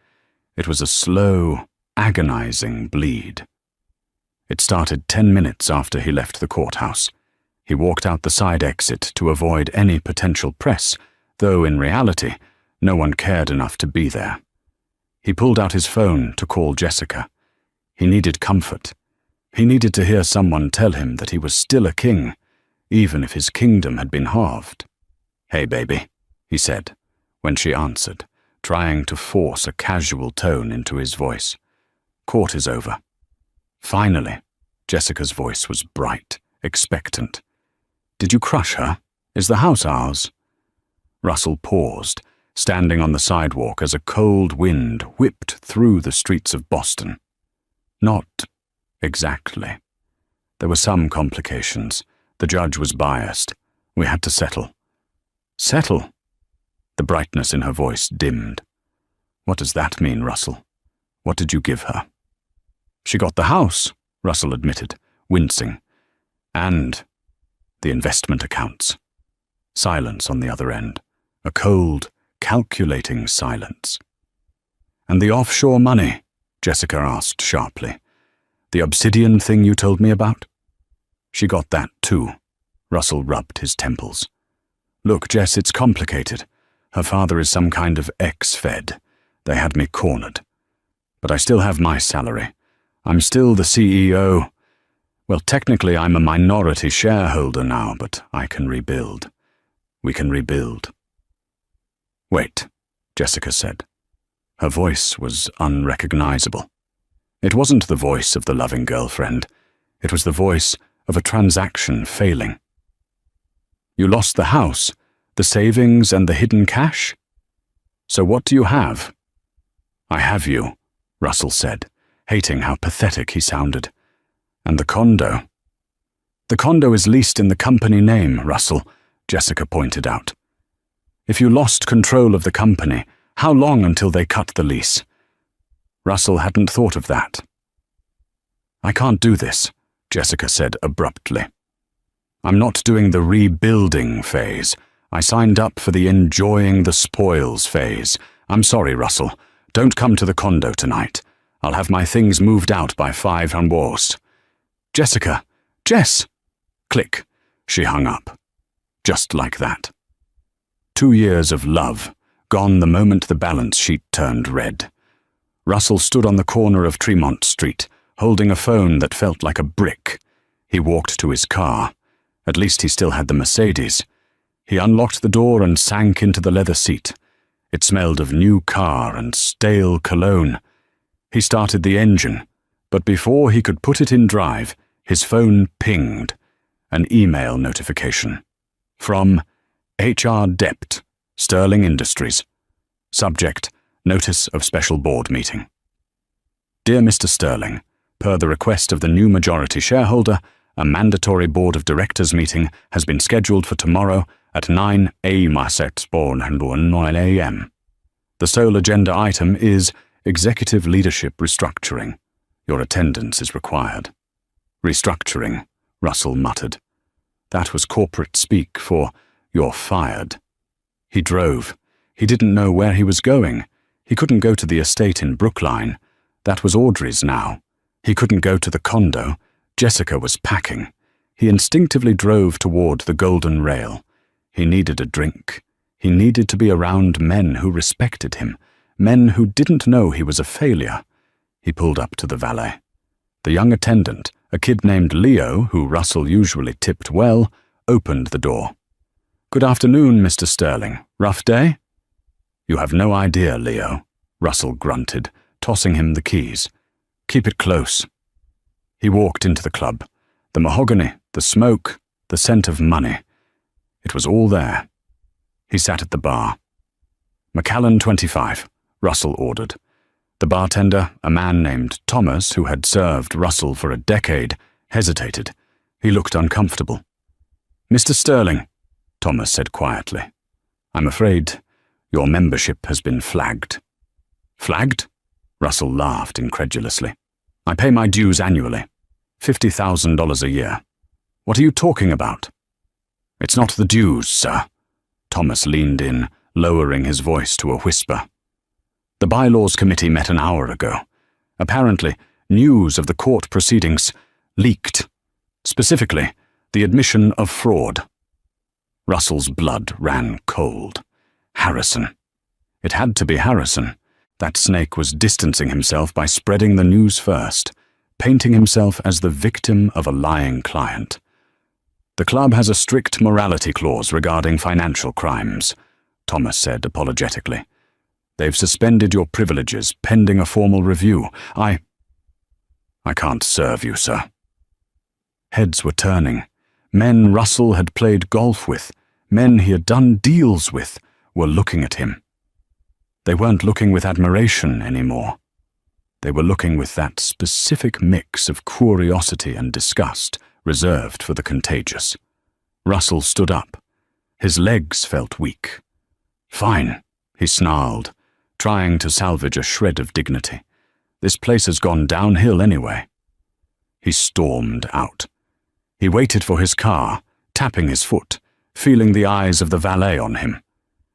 It was a slow, agonizing bleed. It started 10 minutes after he left the courthouse. He walked out the side exit to avoid any potential press, though in reality, no one cared enough to be there. He pulled out his phone to call Jessica. He needed comfort. He needed to hear someone tell him that he was still a king, even if his kingdom had been halved. "Hey, baby," he said, when she answered, trying to force a casual tone into his voice. "Court is over." Finally, Jessica's voice was bright, expectant. "Did you crush her? Is the house ours?" Russell paused, standing on the sidewalk as a cold wind whipped through the streets of Boston. Not exactly. There were some complications. The judge was biased. We had to settle. "Settle?" The brightness in her voice dimmed. "What does that mean, Russell? What did you give her?" "She got the house," Russell admitted, wincing. "And the investment accounts." Silence on the other end. A cold, calculating silence. "And the offshore money?" Jessica asked sharply. "The obsidian thing you told me about?" "She got that too." Russell rubbed his temples. "Look, Jess, it's complicated. Her father is some kind of ex-Fed. They had me cornered. But I still have my salary. I'm still the CEO. Well, technically I'm a minority shareholder now, but I can rebuild. We can rebuild." "Wait," Jessica said. Her voice was unrecognizable. It wasn't the voice of the loving girlfriend. It was the voice of a transaction failing. You lost the house, the savings and the hidden cash? So what do you have? I have you, Russell said, hating how pathetic he sounded. And the condo? The condo is leased in the company name, Russell, Jessica pointed out. If you lost control of the company, how long until they cut the lease? Russell hadn't thought of that. I can't do this, Jessica said abruptly. I'm not doing the rebuilding phase. I signed up for the enjoying the spoils phase. I'm sorry, Russell. Don't come to the condo tonight. I'll have my things moved out by 5 and worst. Jessica! Jess! Click. She hung up. Just like that. 2 years of love, gone the moment the balance sheet turned red. Russell stood on the corner of Tremont Street, holding a phone that felt like a brick. He walked to his car. At least he still had the Mercedes. He unlocked the door and sank into the leather seat. It smelled of new car and stale cologne. He started the engine, but before he could put it in drive, his phone pinged. An email notification. From HR Dept, Sterling Industries. Subject, Notice of Special Board Meeting. Dear Mr. Sterling, per the request of the new majority shareholder, a mandatory Board of Directors meeting has been scheduled for tomorrow at 9 a.m. The sole agenda item is Executive Leadership Restructuring. Your attendance is required. Restructuring, Russell muttered. That was corporate speak for you're fired. He drove. He didn't know where he was going. He couldn't go to the estate in Brookline. That was Audrey's now. He couldn't go to the condo. Jessica was packing. He instinctively drove toward the Golden Rail. He needed a drink. He needed to be around men who respected him, men who didn't know he was a failure. He pulled up to the valet. The young attendant, a kid named Leo, who Russell usually tipped well, opened the door. Good afternoon, Mr. Sterling. Rough day? You have no idea, Leo, Russell grunted, tossing him the keys. Keep it close. He walked into the club. The mahogany, the smoke, the scent of money. It was all there. He sat at the bar. Macallan 25, Russell ordered. The bartender, a man named Thomas, who had served Russell for a decade, hesitated. He looked uncomfortable. Mr. Sterling, Thomas said quietly, I'm afraid your membership has been flagged. Flagged? Russell laughed incredulously. I pay my dues annually. $50,000 a year. What are you talking about? It's not the dues, sir. Thomas leaned in, lowering his voice to a whisper. The bylaws committee met an hour ago. Apparently, news of the court proceedings leaked. Specifically, the admission of fraud. Russell's blood ran cold. Harrison. It had to be Harrison. That snake was distancing himself by spreading the news first, painting himself as the victim of a lying client. The club has a strict morality clause regarding financial crimes, Thomas said apologetically. They've suspended your privileges pending a formal review. I can't serve you, sir. Heads were turning. Men Russell had played golf with, men he had done deals with, were looking at him. They weren't looking with admiration anymore. They were looking with that specific mix of curiosity and disgust reserved for the contagious. Russell stood up. His legs felt weak. Fine, he snarled, trying to salvage a shred of dignity. This place has gone downhill anyway. He stormed out. He waited for his car, tapping his foot, feeling the eyes of the valet on him.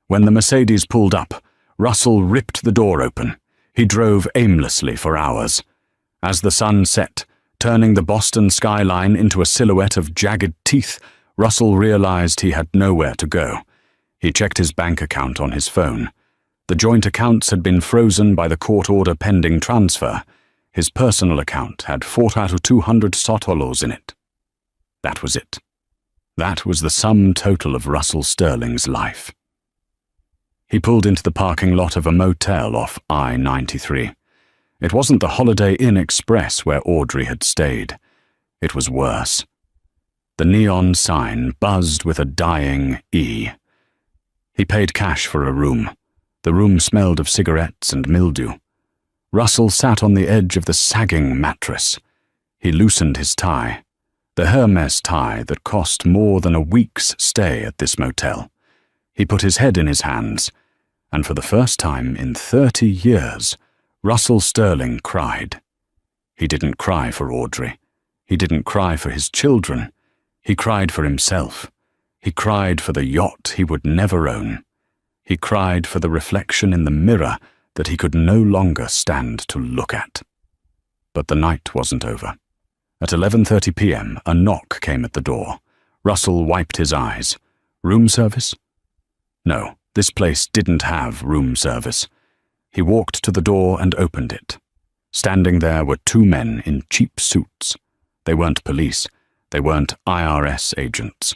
When the Mercedes pulled up, Russell ripped the door open. He drove aimlessly for hours. As the sun set, turning the Boston skyline into a silhouette of jagged teeth, Russell realized he had nowhere to go. He checked his bank account on his phone. The joint accounts had been frozen by the court order pending transfer. His personal account had 4,200 sotolos in it. That was it. That was the sum total of Russell Sterling's life. He pulled into the parking lot of a motel off I-93. It wasn't the Holiday Inn Express where Audrey had stayed. It was worse. The neon sign buzzed with a dying E. He paid cash for a room. The room smelled of cigarettes and mildew. Russell sat on the edge of the sagging mattress. He loosened his tie, the Hermes tie that cost more than a week's stay at this motel. He put his head in his hands, and for the first time in 30 years, Russell Sterling cried. He didn't cry for Audrey. He didn't cry for his children. He cried for himself. He cried for the yacht he would never own. He cried for the reflection in the mirror that he could no longer stand to look at. But the night wasn't over. At 11:30 p.m., a knock came at the door. Russell wiped his eyes. Room service? No, this place didn't have room service. He walked to the door and opened it. Standing there were two men in cheap suits. They weren't police. They weren't IRS agents.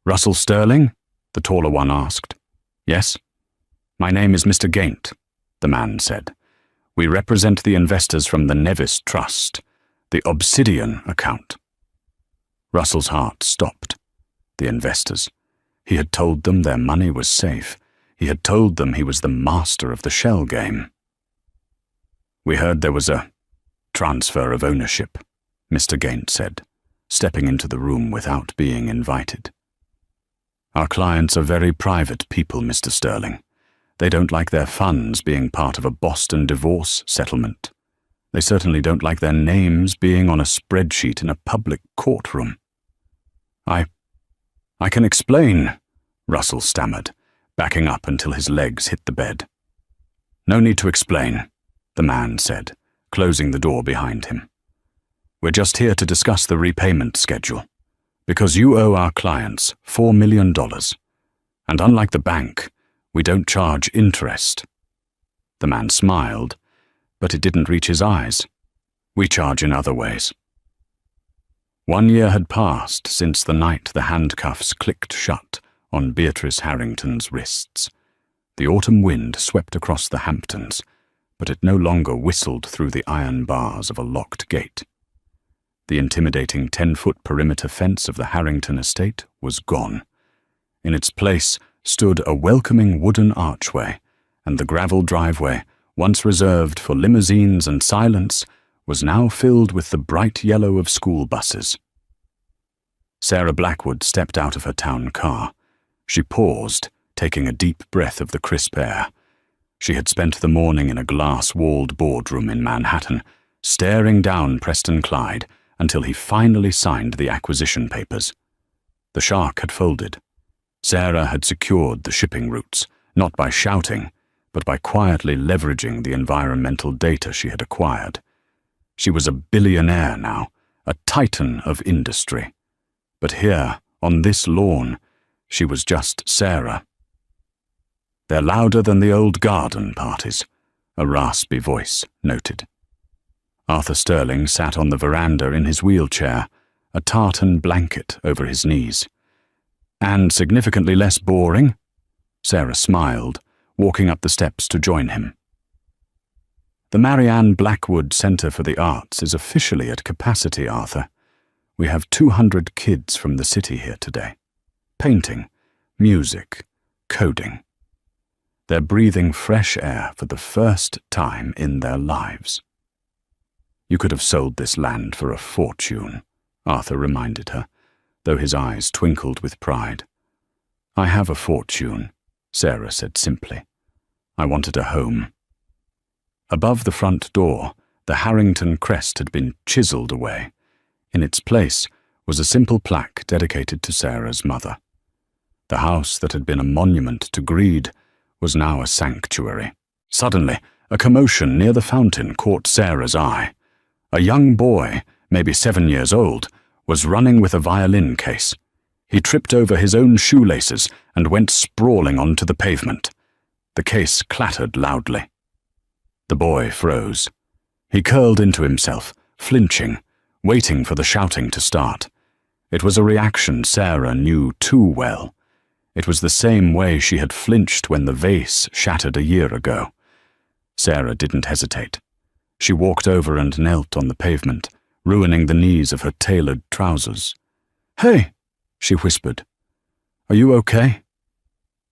"Russell Sterling?" the taller one asked. "Yes?" "My name is Mr. Gaint," the man said. "We represent the investors from the Nevis Trust, the Obsidian account." Russell's heart stopped. The investors. He had told them their money was safe. He had told them he was the master of the shell game. "We heard there was a transfer of ownership," Mr. Gaint said, stepping into the room without being invited. "Our clients are very private people, Mr. Sterling. They don't like their funds being part of a Boston divorce settlement. They certainly don't like their names being on a spreadsheet in a public courtroom." I can explain," Russell stammered, backing up until his legs hit the bed. "No need to explain," the man said, closing the door behind him. "We're just here to discuss the repayment schedule, because you owe our clients $4 million, and unlike the bank, we don't charge interest." The man smiled, but it didn't reach his eyes. "We charge in other ways." 1 year had passed since the night the handcuffs clicked shut on Beatrice Harrington's wrists. The autumn wind swept across the Hamptons, but it no longer whistled through the iron bars of a locked gate. The intimidating 10-foot perimeter fence of the Harrington estate was gone. In its place stood a welcoming wooden archway, and the gravel driveway, once reserved for limousines and silence, was now filled with the bright yellow of school buses. Sarah Blackwood stepped out of her town car. She paused, taking a deep breath of the crisp air. She had spent the morning in a glass-walled boardroom in Manhattan, staring down Preston Clyde until he finally signed the acquisition papers. The shark had folded. Sarah had secured the shipping routes, not by shouting, but by quietly leveraging the environmental data she had acquired. She was a billionaire now, a titan of industry. But here, on this lawn, she was just Sarah. "They're louder than the old garden parties," a raspy voice noted. Arthur Sterling sat on the veranda in his wheelchair, a tartan blanket over his knees. "And significantly less boring?" Sarah smiled, walking up the steps to join him. "The Marianne Blackwood Center for the Arts is officially at capacity, Arthur. We have 200 kids from the city here today. Painting, music, coding. They're breathing fresh air for the first time in their lives." "You could have sold this land for a fortune," Arthur reminded her, though his eyes twinkled with pride. "I have a fortune," Sarah said simply. "I wanted a home." Above the front door, the Harrington crest had been chiseled away. In its place was a simple plaque dedicated to Sarah's mother. The house that had been a monument to greed was now a sanctuary. Suddenly, a commotion near the fountain caught Sarah's eye. A young boy, maybe 7 years old, was running with a violin case. He tripped over his own shoelaces and went sprawling onto the pavement. The case clattered loudly. The boy froze. He curled into himself, flinching, waiting for the shouting to start. It was a reaction Sarah knew too well. It was the same way she had flinched when the vase shattered a year ago. Sarah didn't hesitate. She walked over and knelt on the pavement, ruining the knees of her tailored trousers. "Hey," she whispered. "Are you okay?"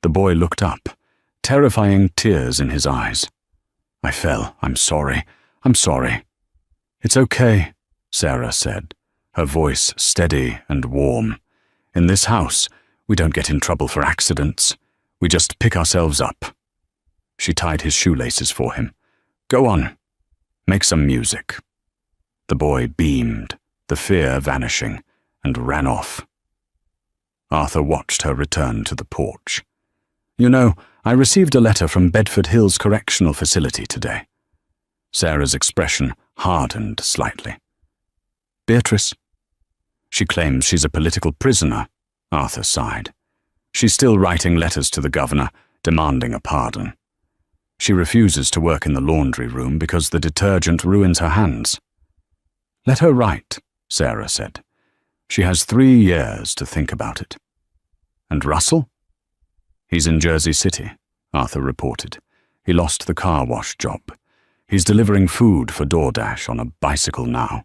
The boy looked up, terrifying tears in his eyes. "I fell. I'm sorry. I'm sorry." "It's okay," Sarah said, her voice steady and warm. "In this house, we don't get in trouble for accidents. We just pick ourselves up." She tied his shoelaces for him. "Go on. Make some music." The boy beamed, the fear vanishing, and ran off. Arthur watched her return to the porch. "You know, I received a letter from Bedford Hills Correctional Facility today." Sarah's expression hardened slightly. "Beatrice?" "She claims she's a political prisoner," Arthur sighed. "She's still writing letters to the governor, demanding a pardon. She refuses to work in the laundry room because the detergent ruins her hands." "Let her write," Sarah said. "She has 3 years to think about it." "And Russell?" "He's in Jersey City," Arthur reported. "He lost the car wash job. He's delivering food for DoorDash on a bicycle now.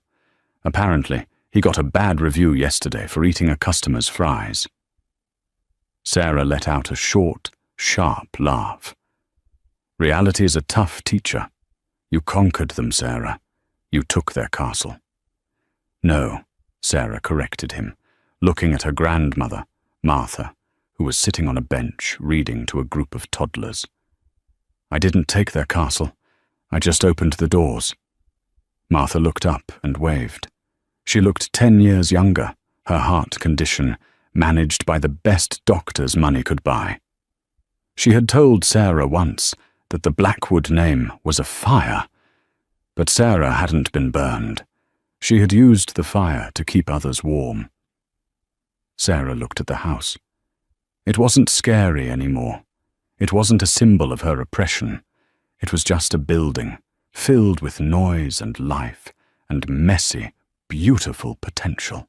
Apparently, he got a bad review yesterday for eating a customer's fries." Sarah let out a short, sharp laugh. "Reality is a tough teacher. You conquered them, Sarah. You took their castle." "No," Sarah corrected him, looking at her grandmother, Martha, who was sitting on a bench reading to a group of toddlers. "I didn't take their castle. I just opened the doors." Martha looked up and waved. She looked 10 years younger, her heart condition managed by the best doctors money could buy. She had told Sarah once that the Blackwood name was a fire, but Sarah hadn't been burned. She had used the fire to keep others warm. Sarah looked at the house. It wasn't scary anymore. It wasn't a symbol of her oppression. It was just a building, filled with noise and life and messy, beautiful potential.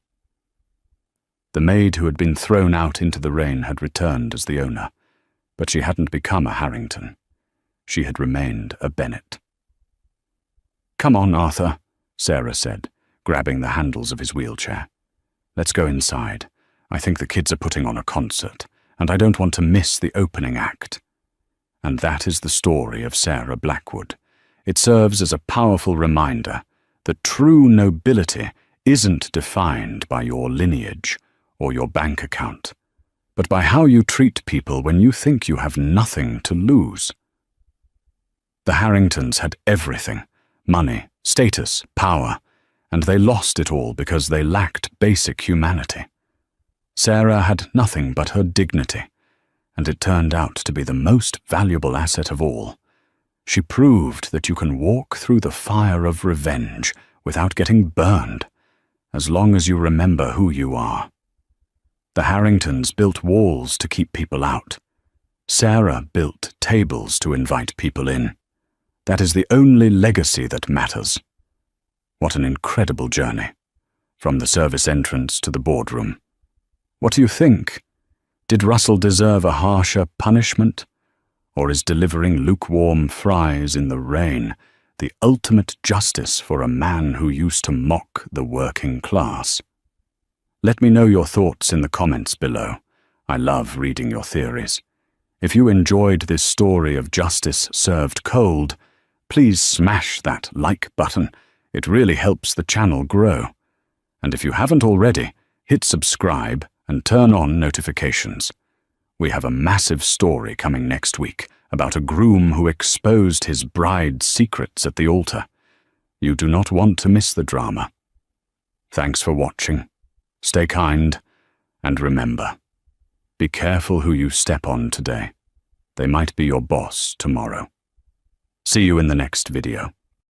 The maid who had been thrown out into the rain had returned as the owner, but she hadn't become a Harrington. She had remained a Bennett. "Come on, Arthur," Sarah said, grabbing the handles of his wheelchair. "Let's go inside. I think the kids are putting on a concert, and I don't want to miss the opening act." And that is the story of Sarah Blackwood. It serves as a powerful reminder that true nobility isn't defined by your lineage or your bank account, but by how you treat people when you think you have nothing to lose. The Harringtons had everything: money, status, power, and they lost it all because they lacked basic humanity. Sarah had nothing but her dignity, and it turned out to be the most valuable asset of all. She proved that you can walk through the fire of revenge without getting burned, as long as you remember who you are. The Harringtons built walls to keep people out. Sarah built tables to invite people in. That is the only legacy that matters. What an incredible journey, from the service entrance to the boardroom. What do you think? Did Russell deserve a harsher punishment? Or is delivering lukewarm fries in the rain the ultimate justice for a man who used to mock the working class? Let me know your thoughts in the comments below. I love reading your theories. If you enjoyed this story of justice served cold, please smash that like button. It really helps the channel grow. And if you haven't already, hit subscribe and turn on notifications. We have a massive story coming next week about a groom who exposed his bride's secrets at the altar. You do not want to miss the drama. Thanks for watching. Stay kind, and remember, be careful who you step on today. They might be your boss tomorrow. See you in the next video.